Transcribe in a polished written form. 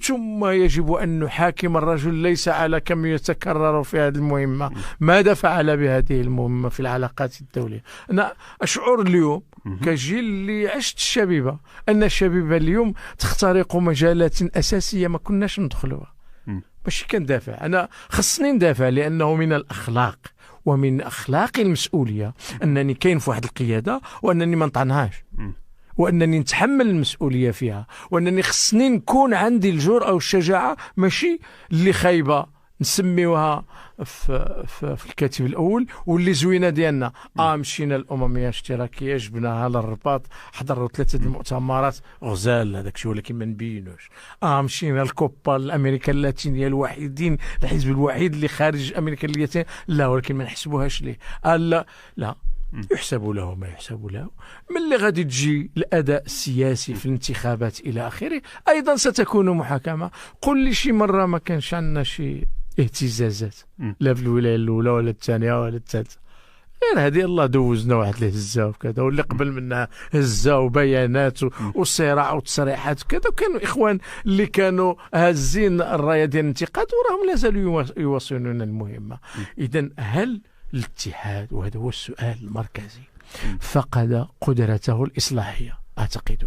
ثم يجب أن نحاكم الرجل ليس على كم يتكرر في هذه المهمة، ماذا فعل بهذه المهمة في العلاقات الدولية. أنا أشعر اليوم كجيل اللي عشت الشبيبة أن الشبيبة اليوم تخترق مجالات أساسية ما كناش ندخلوها. ماشي كندافع، أنا خصني ندافع لأنه من الأخلاق ومن أخلاق المسؤولية أنني كاين في واحد القيادة وأنني ما نطعنهاش، وأنني نتحمل المسؤولية فيها، وأنني خصني نكون عندي الجرأة والشجاعة، ماشي اللي خايبة نسميوها في الكاتب الأول واللي زوينة ديالنا. مشينا الأممية الاشتراكية جبناها للرباط، حضروا 3 المؤتمرات غزال هذاك الشيء، ولكن ما نبينوش. مشينا الكوبا الأمريكا اللاتينية الوحيدين، الحزب الوحيد اللي خارج أمريكا اللاتينية، لا ولكن ما نحسبوهاش ليه. لا يحسب له ما يحسب له. من اللي غادي تجي الأداء السياسي في الانتخابات إلى آخره أيضا ستكون محاكمة. قل لي شي مرة ما كانش عندنا شي اهتزازات لا في الولاية الأولى ولا الثانية ولا الثالثة، غير هذه الله دوزنا واحد الهزة وكذا، واللي قبل منها هزة وبيانات وصراع وتصريحات وكذا، وكانوا إخوان اللي كانوا هازين الراية ديال الانتقاد وراهم لازالوا يواصلون المهمة. إذن هل الاتحاد، وهذا هو السؤال المركزي، فقد قدرته الإصلاحية؟ أعتقد